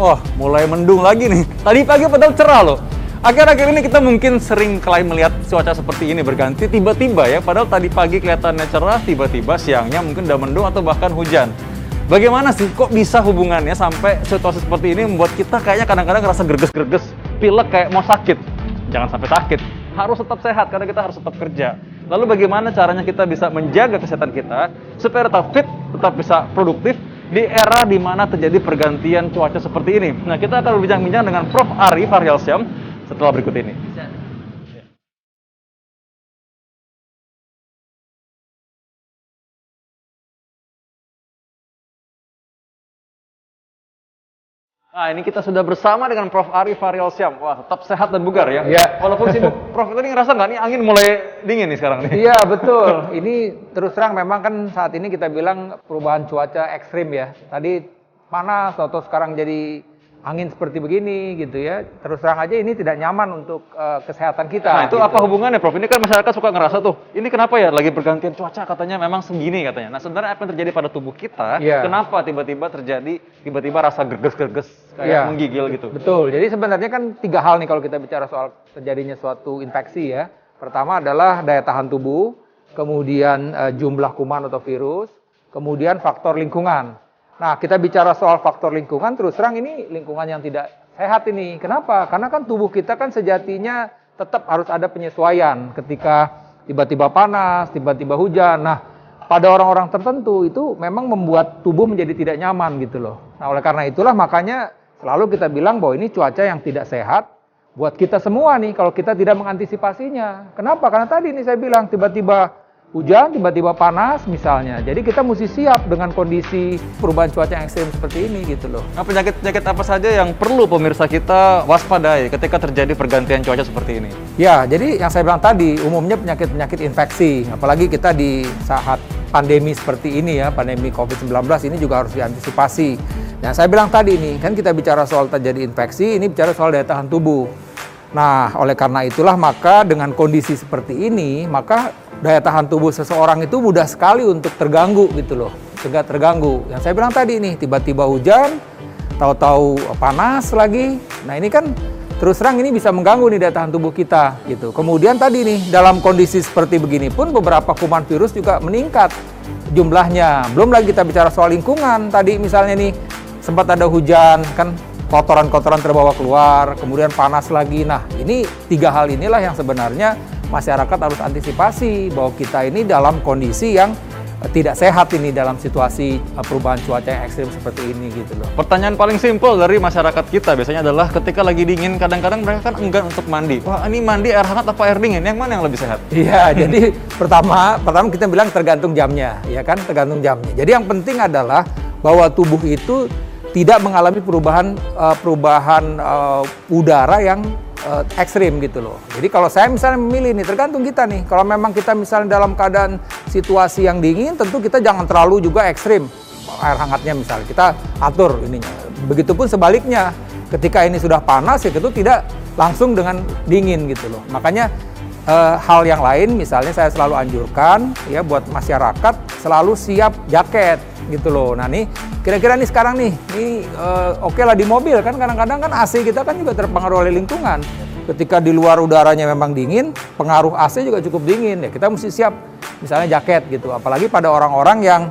Wah, mulai mendung lagi nih. Tadi pagi padahal cerah loh. Akhir-akhir ini kita mungkin sering kali melihat cuaca seperti ini berganti tiba-tiba ya. Padahal tadi pagi kelihatannya cerah, tiba-tiba siangnya mungkin udah mendung atau bahkan hujan. Bagaimana sih kok bisa hubungannya sampai situasi seperti ini membuat kita kayaknya kadang-kadang ngerasa greges-greges, pilek kayak mau sakit. Jangan sampai sakit, harus tetap sehat karena kita harus tetap kerja. Lalu bagaimana caranya kita bisa menjaga kesehatan kita supaya tetap fit, tetap bisa produktif di era di mana terjadi pergantian cuaca seperti ini. Nah, kita akan berbincang-bincang dengan Prof. Ari Faryalsyam setelah berikut ini. Nah, ini kita sudah bersama dengan Prof. Ari Faryalsyam. Wah, tetap sehat dan bugar ya. Iya. Walaupun sibuk, Prof. Tadi ngerasa nggak nih angin mulai dingin nih sekarang nih? Iya, betul. Ini terus terang memang kan saat ini kita bilang perubahan cuaca ekstrim ya. Tadi panas atau sekarang jadi angin seperti begini gitu ya. Terus terang aja ini tidak nyaman untuk kesehatan kita. Nah, itu gitu. apa hubungannya, Prof? Ini kan masyarakat suka ngerasa tuh, ini kenapa ya lagi pergantian cuaca katanya memang segini katanya. Nah, sebenarnya apa yang terjadi pada tubuh kita? Iya. Kenapa tiba-tiba rasa greges-greges kayak menggigil gitu? Betul. Jadi sebenarnya kan 3 hal nih kalau kita bicara soal terjadinya suatu infeksi ya. Pertama adalah daya tahan tubuh, kemudian jumlah kuman atau virus, kemudian faktor lingkungan. Nah, kita bicara soal faktor lingkungan, terus terang ini lingkungan yang tidak sehat ini. Kenapa? Karena kan tubuh kita kan sejatinya tetap harus ada penyesuaian ketika tiba-tiba panas, tiba-tiba hujan. Nah, pada orang-orang tertentu itu memang membuat tubuh menjadi tidak nyaman gitu loh. Nah, oleh karena itulah makanya selalu kita bilang bahwa ini cuaca yang tidak sehat buat kita semua nih kalau kita tidak mengantisipasinya. Kenapa? Karena tadi nih saya bilang tiba-tiba hujan, tiba-tiba panas misalnya. Jadi kita mesti siap dengan kondisi perubahan cuaca yang ekstrim seperti ini gitu loh. Nah, penyakit-penyakit apa saja yang perlu pemirsa kita waspadai ketika terjadi pergantian cuaca seperti ini? Ya, jadi yang saya bilang tadi, umumnya penyakit-penyakit infeksi. Apalagi kita di saat pandemi seperti ini ya, pandemi COVID-19 ini juga harus diantisipasi. Nah, saya bilang tadi nih, kan kita bicara soal terjadi infeksi, ini bicara soal daya tahan tubuh. Nah, oleh karena itulah maka dengan kondisi seperti ini, maka daya tahan tubuh seseorang itu mudah sekali untuk terganggu gitu loh. Terganggu. Yang saya bilang tadi nih, tiba-tiba hujan, tahu-tahu panas lagi. Nah, ini kan terus terang ini bisa mengganggu nih daya tahan tubuh kita gitu. Kemudian tadi nih, dalam kondisi seperti begini pun beberapa kuman virus juga meningkat jumlahnya. Belum lagi kita bicara soal lingkungan. Tadi misalnya nih, sempat ada hujan, kan kotoran-kotoran terbawa keluar, kemudian panas lagi. Nah, ini 3 hal inilah yang sebenarnya masyarakat harus antisipasi bahwa kita ini dalam kondisi yang tidak sehat ini dalam situasi perubahan cuaca yang ekstrim seperti ini gitu loh. Pertanyaan paling simpel dari masyarakat kita biasanya adalah ketika lagi dingin, kadang-kadang mereka kan enggan untuk mandi. Wah, ini mandi air hangat apa air dingin? Yang mana yang lebih sehat? Iya, jadi pertama kita bilang tergantung jamnya, ya kan, tergantung jamnya. Jadi yang penting adalah bahwa tubuh itu tidak mengalami perubahan udara yang ekstrim gitu loh. Jadi kalau saya misalnya memilih nih, tergantung kita nih. Kalau memang kita misalnya dalam keadaan situasi yang dingin, tentu kita jangan terlalu juga ekstrim air hangatnya misalnya. Kita atur ininya. Begitupun sebaliknya, ketika ini sudah panas ya itu tidak langsung dengan dingin gitu loh. Makanya hal yang lain misalnya saya selalu anjurkan ya buat masyarakat selalu siap jaket gitu loh. Nah nih kira-kira nih sekarang nih oke lah di mobil kan kadang-kadang kan AC kita kan juga terpengaruh oleh lingkungan. Ketika di luar udaranya memang dingin, pengaruh AC juga cukup dingin ya kita mesti siap misalnya jaket gitu. Apalagi pada orang-orang yang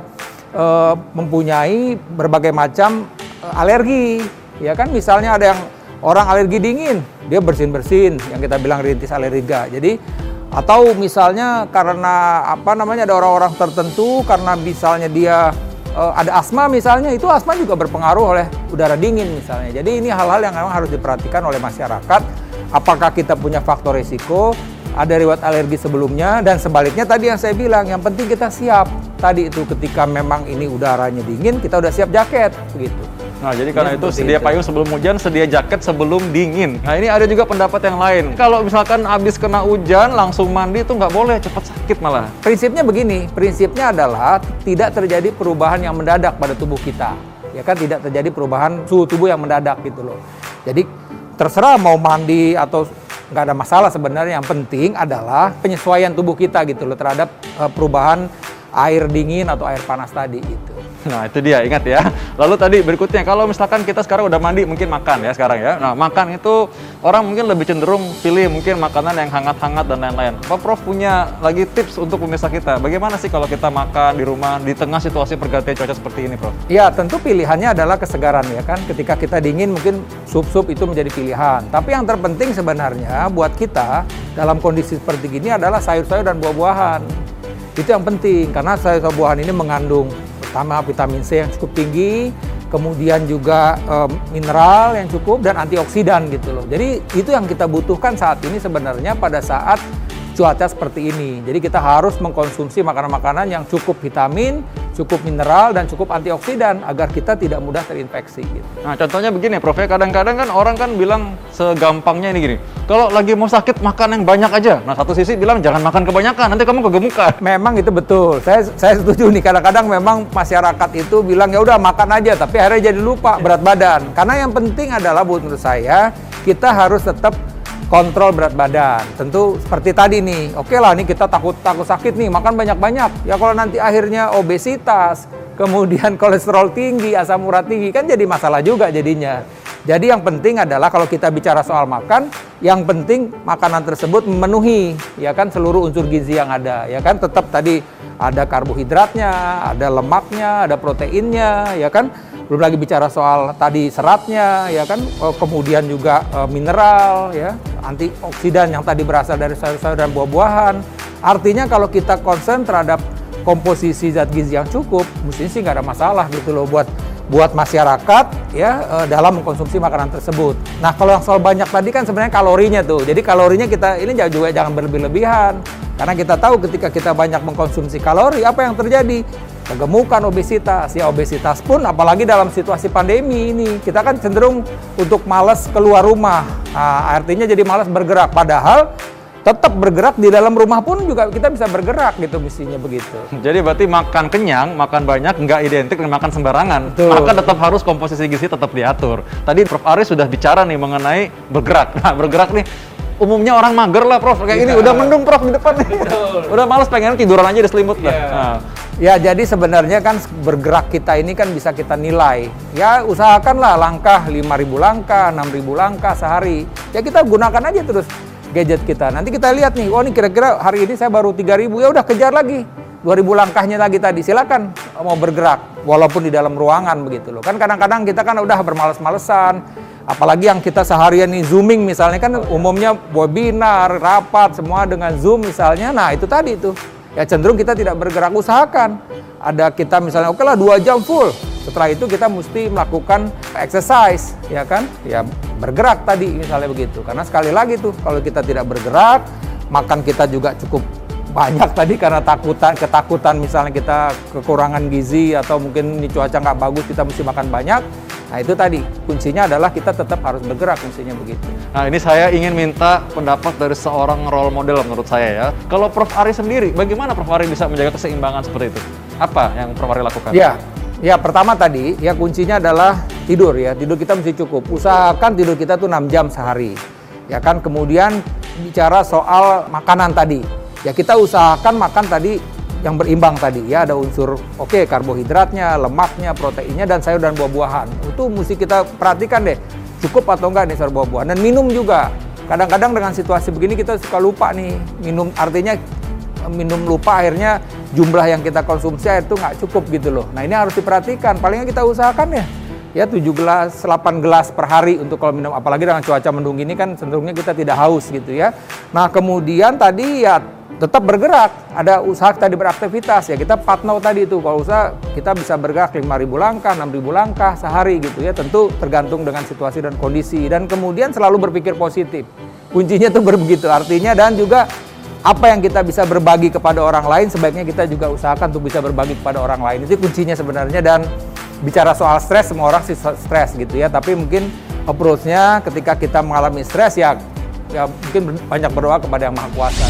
mempunyai berbagai macam alergi ya kan, misalnya ada yang orang alergi dingin, dia bersin-bersin yang kita bilang rintitis alergiga. Jadi atau misalnya karena ada orang-orang tertentu karena misalnya dia ada asma misalnya, itu asma juga berpengaruh oleh udara dingin misalnya. Jadi ini hal-hal yang memang harus diperhatikan oleh masyarakat. Apakah kita punya faktor risiko, ada riwayat alergi sebelumnya, dan sebaliknya tadi yang saya bilang, yang penting kita siap. Tadi itu ketika memang ini udaranya dingin, kita udah siap jaket begitu. Nah, jadi karena itu sedia payung sebelum hujan, sedia jaket sebelum dingin. Nah, ini ada juga pendapat yang lain. Kalau misalkan habis kena hujan, langsung mandi itu nggak boleh, cepat sakit malah. Prinsipnya begini, prinsipnya adalah tidak terjadi perubahan yang mendadak pada tubuh kita. Ya kan, tidak terjadi perubahan suhu tubuh yang mendadak gitu loh. Jadi terserah mau mandi atau nggak ada masalah sebenarnya. Yang penting adalah penyesuaian tubuh kita gitu loh terhadap perubahan air dingin atau air panas tadi gitu. Nah, itu dia, ingat ya. Lalu tadi berikutnya, kalau misalkan kita sekarang udah mandi, mungkin makan ya sekarang ya. Nah, makan itu orang mungkin lebih cenderung pilih mungkin makanan yang hangat-hangat dan lain-lain. Pak Prof punya lagi tips untuk pemirsa kita. Bagaimana sih kalau kita makan di rumah di tengah situasi pergantian cuaca seperti ini, Prof? Ya, tentu pilihannya adalah kesegaran ya kan. Ketika kita dingin mungkin sup-sup itu menjadi pilihan. Tapi yang terpenting sebenarnya buat kita dalam kondisi seperti gini adalah sayur-sayur dan buah-buahan. Itu yang penting karena sayur-sayur buahan ini mengandung pertama vitamin C yang cukup tinggi, kemudian juga mineral yang cukup dan antioksidan gitu loh. Jadi itu yang kita butuhkan saat ini sebenarnya pada saat cuaca seperti ini. Jadi kita harus mengkonsumsi makanan-makanan yang cukup vitamin, cukup mineral dan cukup antioksidan agar kita tidak mudah terinfeksi gitu. Nah, contohnya begini, Prof, ya kadang-kadang kan orang kan bilang segampangnya ini gini. Kalau lagi mau sakit makan yang banyak aja. Nah, satu sisi bilang jangan makan kebanyakan, nanti kamu kegemukan. Memang itu betul. Saya setuju nih. Kadang-kadang memang masyarakat itu bilang ya udah makan aja, tapi akhirnya jadi lupa berat badan. Karena yang penting adalah menurut saya kita harus tetap kontrol berat badan. Tentu seperti tadi nih. Oke lah, nih kita takut sakit nih, makan banyak-banyak. Ya kalau nanti akhirnya obesitas, kemudian kolesterol tinggi, asam urat tinggi, kan jadi masalah juga jadinya. Jadi yang penting adalah kalau kita bicara soal makan, yang penting makanan tersebut memenuhi ya kan seluruh unsur gizi yang ada. Ya kan tetap tadi ada karbohidratnya, ada lemaknya, ada proteinnya, ya kan. Belum lagi bicara soal tadi seratnya, ya kan, kemudian juga mineral, ya, antioksidan yang tadi berasal dari sayur-sayur dan buah-buahan. Artinya kalau kita concern terhadap komposisi zat gizi yang cukup, mestinya sih nggak ada masalah gitu loh buat masyarakat ya dalam mengkonsumsi makanan tersebut. Nah kalau yang soal banyak tadi kan sebenarnya kalorinya tuh. Jadi kalorinya kita ini juga jangan berlebih-lebihan. Karena kita tahu ketika kita banyak mengkonsumsi kalori, apa yang terjadi? Kegemukan, obesitas. Ya obesitas pun apalagi dalam situasi pandemi ini, kita kan cenderung untuk malas keluar rumah. Nah, artinya jadi malas bergerak. Padahal tetap bergerak di dalam rumah pun juga kita bisa bergerak gitu mestinya begitu. Jadi berarti makan kenyang, makan banyak nggak identik dengan makan sembarangan. Betul. Maka tetap harus komposisi gizi tetap diatur. Tadi Prof Aris sudah bicara nih mengenai bergerak. Nah bergerak nih umumnya orang mager lah Prof. Kayak ini udah mendung Prof di depan nih. Udah males pengen tiduran aja di selimut lah. Nah. Ya jadi sebenarnya kan bergerak kita ini kan bisa kita nilai. Ya usahakanlah langkah 5.000 langkah, 6.000 langkah sehari. Ya kita gunakan aja terus gadget kita. Nanti kita lihat nih, oh ini kira-kira hari ini saya baru 3.000, ya udah kejar lagi 2.000 langkahnya lagi tadi. Silakan mau bergerak walaupun di dalam ruangan begitu loh. Kan kadang-kadang kita kan udah bermalas-malesan. Apalagi yang kita seharian nih zooming misalnya kan umumnya webinar, rapat semua dengan Zoom misalnya. Nah, itu tadi tuh. Ya cenderung kita tidak bergerak, usahakan. Ada kita misalnya oke lah 2 jam full. Setelah itu kita mesti melakukan exercise, ya kan? Ya bergerak tadi misalnya begitu. Karena sekali lagi tuh kalau kita tidak bergerak, makan kita juga cukup banyak tadi karena ketakutan misalnya kita kekurangan gizi atau mungkin ini cuaca nggak bagus kita mesti makan banyak. Nah itu tadi kuncinya adalah kita tetap harus bergerak mestinya begitu. Nah ini saya ingin minta pendapat dari seorang role model menurut saya ya. Kalau Prof Ari sendiri, bagaimana Prof Ari bisa menjaga keseimbangan seperti itu? Apa yang Prof Ari lakukan? Ya pertama tadi ya kuncinya adalah tidur ya. Tidur kita mesti cukup. Usahakan tidur kita tuh 6 jam sehari. Ya kan kemudian bicara soal makanan tadi. Ya kita usahakan makan tadi yang berimbang tadi ya, ada unsur karbohidratnya, lemaknya, proteinnya dan sayur dan buah-buahan. Itu mesti kita perhatikan deh, cukup atau enggak nih sayur buah-buahan. Dan minum juga. Kadang-kadang dengan situasi begini kita suka lupa nih minum, artinya minum lupa akhirnya jumlah yang kita konsumsi air itu nggak cukup gitu loh. Nah ini harus diperhatikan, palingnya kita usahakan ya 7 gelas, 8 gelas per hari untuk kalau minum, apalagi dengan cuaca mendung ini kan cenderungnya kita tidak haus gitu ya. Nah kemudian tadi ya tetap bergerak, ada usaha tadi beraktivitas ya, kita patno tadi itu, kalau usaha kita bisa bergerak 5.000 langkah, 6.000 langkah sehari gitu ya, tentu tergantung dengan situasi dan kondisi, dan kemudian selalu berpikir positif, kuncinya tuh begitu, artinya dan juga apa yang kita bisa berbagi kepada orang lain, sebaiknya kita juga usahakan untuk bisa berbagi kepada orang lain, itu kuncinya sebenarnya. Dan bicara soal stres, semua orang sih stres gitu ya, tapi mungkin approach-nya ketika kita mengalami stres ya mungkin banyak berdoa kepada Yang Maha Kuasa.